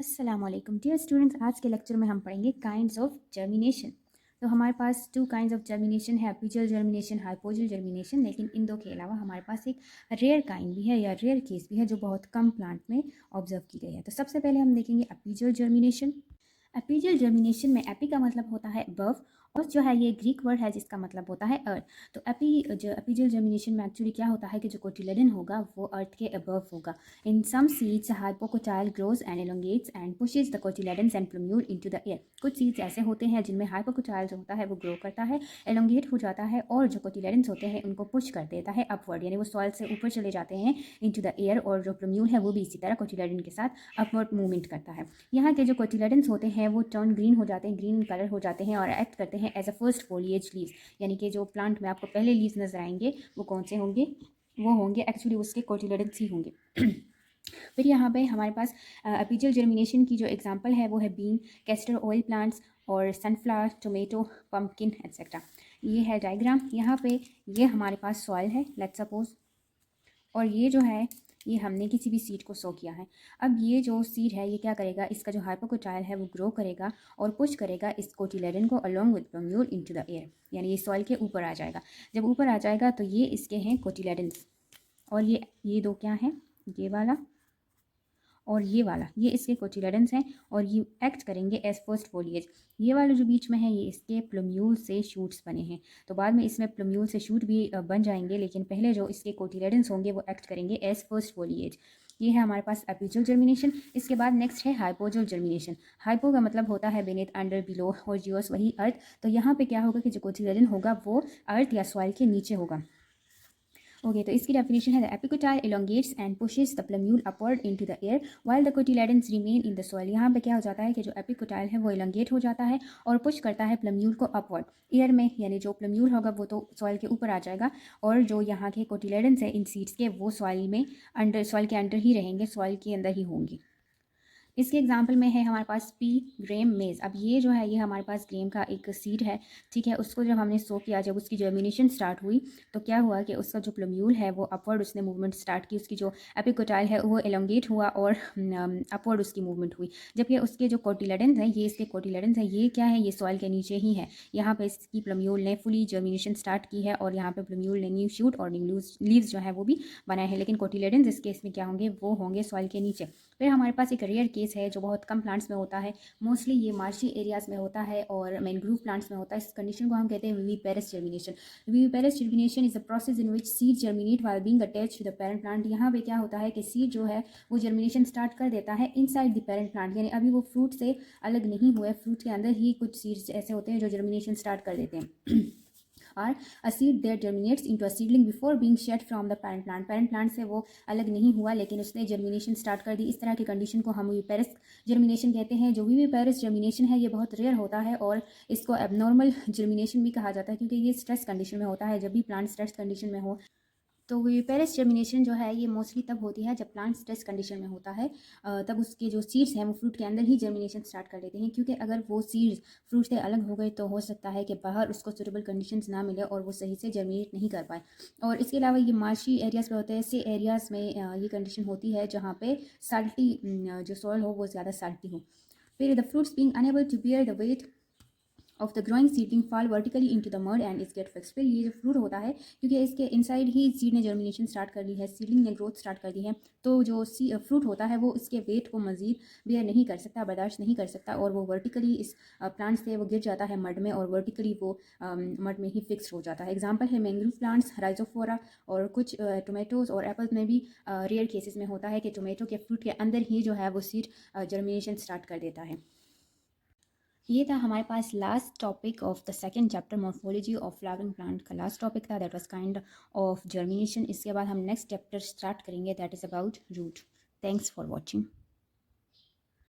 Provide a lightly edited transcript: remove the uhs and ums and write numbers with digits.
अस्सलाम वालेकुम dear students. आज के लेक्चर में हम पढ़ेंगे काइंड्स ऑफ जर्मिनेशन। तो हमारे पास टू काइंड्स ऑफ जर्मिनेशन है, एपिजियल जर्मिनेशन, हाइपोजियल जर्मिनेशन। लेकिन इन दो के अलावा हमारे पास एक रेयर काइंड भी है या रेयर केस भी है जो बहुत कम प्लांट में ऑब्जर्व की गई है। तो सबसे पहले हम देखेंगे एपिजियल जर्मिनेशन। एपिजियल जर्मिनेशन में एपी का मतलब होता है अबव, और जो है ये ग्रीक वर्ड है जिसका मतलब होता है अर्थ। तो एपिजियल जर्मिनेशन में एक्चुअली क्या होता है कि जो कोटिलेडन होगा वो अर्थ के अबव होगा। In some seeds hypocotyl grows and elongates and pushes the cotyledons and plumule into the air. कुछ सीड्स ऐसे होते हैं जिनमें हाइपोकोटाइल जो होता है वो ग्रो करता है, एलोंगेट हो जाता है, और जो कोटिलेडन्स होते हैं उनको पुश कर देता है अपवर्ड, यानी वो सॉइल से ऊपर चले जाते हैं इनटू द एयर। और जो प्लूम्यूल है वो भी इसी तरह कोटिलेडन के साथ अपवर्ड मूवमेंट करता है। यहाँ के जो कोटिलेडन्स होते हैं वो टर्न ग्रीन हो जाते हैं, ग्रीन कलर हो जाते हैं और एक्ट करते हैं as a first foliage leaves. यानी कि जो प्लांट में आपको पहले लीव्स नजर आएंगे वो कौन से होंगे? वो होंगे एक्चुअली उसके कोटिलेडन्स ही होंगे। फिर यहाँ पे हमारे पास एपिजियल जर्मिनेशन की जो एग्जांपल है वो है बीन, कैस्टर ऑयल प्लांट्स और सनफ्लावर, टोमेटो, पम्पकिन एक्सेट्रा। ये है डायग्राम। यहाँ पे ये हमारे पास सॉइल है लेट्स सपोज, और ये जो है ये हमने किसी भी सीड को सो किया है। अब ये जो सीड है ये क्या करेगा, इसका जो हाइपोकोटाइल है वो ग्रो करेगा और पुश करेगा इस कोटिलेडन को along with plumule into the air, यानी ये सॉइल के ऊपर आ जाएगा। जब ऊपर आ जाएगा तो ये इसके हैं कोटिलेडन्स, और ये दो क्या हैं, ये वाला और ये वाला, ये इसके कोटिलेडन्स हैं और ये एक्ट करेंगे एज फर्स्ट फोलिएज। ये वाले जो बीच में है ये इसके प्लूम्यूल से शूट्स बने हैं। तो बाद में इसमें प्लूम्यूल से शूट भी बन जाएंगे, लेकिन पहले जो इसके कोटिलेडन्स होंगे वो एक्ट करेंगे एज फर्स्ट फोलिएज। ये है हमारे पास एपिजियल जर्मिनेशन। इसके बाद नेक्स्ट है हाइपोजियल जर्मिनेशन। हाइपो का मतलब होता है बेनेथ, अंडर, बिलो, और जियोस वही अर्थ। तो यहाँ पे क्या होगा कि जो कोटिलेडन होगा वो अर्थ या सॉइल के नीचे होगा। ओके, तो इसकी डेफिनेशन है the epicotyl elongates and pushes the plumule upward into the air while the cotyledons remain in the soil. यहाँ पे क्या हो जाता है कि जो एपिकोटाइल है वो elongate हो जाता है और पुश करता है प्लम्यूल को अपवर्ड एयर में, यानी जो प्लम्यूल होगा वो तो सॉइल के ऊपर आ जाएगा और जो यहाँ के कोटिलेडन्स है इन सीड्स के वो सॉइल में अंडर, सॉइल के अंडर ही रहेंगे, सॉइल के अंदर ही होंगे। इसके एग्जाम्पल में है हमारे पास पी, ग्रेम, मेज। अब ये जो है ये हमारे पास ग्रेम का एक सीड है, ठीक है। उसको जब हमने सो किया, जब उसकी जर्मिनेशन स्टार्ट हुई तो क्या हुआ कि उसका जो प्लम्यूल है वो अपवर्ड उसने मूवमेंट स्टार्ट की, उसकी जो एपिकोटाइल है वो एलोंगेट हुआ और अपवर्ड उसकी मूवमेंट हुई। जबकि उसके जो कोटिलेडन्स हैं, ये इसके कोटिलेडन्स हैं, ये क्या है, ये सॉइल के नीचे ही है। यहाँ पे इसकी प्लम्यूल ने फुली जर्मिनेशन स्टार्ट की है और यहाँ पे प्लम्यूल ने न्यू शूट और न्यू लीव्स जो है वो भी बनाए हैं, लेकिन कोटिलेडन्स इस केस में क्या होंगे, वो होंगे सॉइल के नीचे। फिर हमारे पास एक रेयर केस है जो बहुत कम प्लांट्स में होता है, मोस्टली ये मार्शी एरियाज में होता है और मैनग्रूव प्लांट्स में होता है। इस कंडीशन को हम कहते हैं viviparous germination. Viviparous germination is a process in which seed germinate while being attached to the parent plant. यहाँ पे क्या होता है कि सीड जो है वो जर्मिनेशन स्टार्ट कर देता है इनसाइड द पेरेंट प्लांट, यानी अभी वो फ्रूट से अलग नहीं हुए, फ्रूट के अंदर ही कुछ सीड्स ऐसे होते हैं जो जर्मिनेशन स्टार्ट कर देते हैं। और a seed that germinates into a seedling before being shed from the parent plant। parent plant से वो अलग नहीं हुआ लेकिन उसने जर्मिनेशन स्टार्ट कर दी। इस तरह की कंडीशन को हम विविपेरस जर्मिनेशन कहते हैं। जो विविपेरस जर्मिनेशन है ये बहुत रेयर होता है और इसको एबनॉर्मल जर्मिनेशन भी कहा जाता है, क्योंकि ये स्ट्रेस कंडीशन में होता है। जब भी प्लांट स्ट्रेस कंडीशन में हो तो विविपेरस जर्मिनेशन जो है ये मोस्टली तब होती है जब प्लांट स्ट्रेस कंडीशन में होता है। तब उसके जो सीड्स हैं वो फ्रूट के अंदर ही जर्मिनेशन स्टार्ट कर देते हैं, क्योंकि अगर वो सीड्स फ्रूट से अलग हो गए तो हो सकता है कि बाहर उसको सूटेबल कंडीशंस ना मिले और वो सही से जर्मिनेट नहीं कर पाए। और इसके अलावा ये मार्शी एरियाज़ में होते हैं, ऐसे एरियाज़ में ये कंडीशन होती है जहाँ पे साल्टी जो सॉइल हो वो ज़्यादा साल्टी हो। फिर the fruits being unable to bear the weight of the growing seedling fall vertically into the mud and is get fix. फिर ये जो फ्रूट होता है, क्योंकि इसके इनसाइड ही सीड ने जर्मिनेशन स्टार्ट कर ली है, सीडलिंग ने ग्रोथ स्टार्ट कर दी है, तो जो फ्रूट होता है वो इसके वेट को मजीद बेयर नहीं कर सकता, बर्दाश्त नहीं कर सकता और वो वर्टिकली इस प्लांट से वो गिर जाता है मड में और वर्टिकली वो मड में ही फिक्स हो जाता है। एग्जाम्पल है मैंग्रोव प्लांट्स, राइजोफोरा और कुछ टोमेटोज़ और एप्पल्स में भी रेयर केसेस में होता है कि टोमेटो के फ्रूट के अंदर ही जो है वो सीड जर्मिनेशन स्टार्ट कर देता है। ये था हमारे पास last topic of the second chapter, morphology of flowering plant का लास्ट टॉपिक था, that was kind of germination. इसके बाद हम नेक्स्ट चैप्टर स्टार्ट करेंगे, that is about root. Thanks for watching.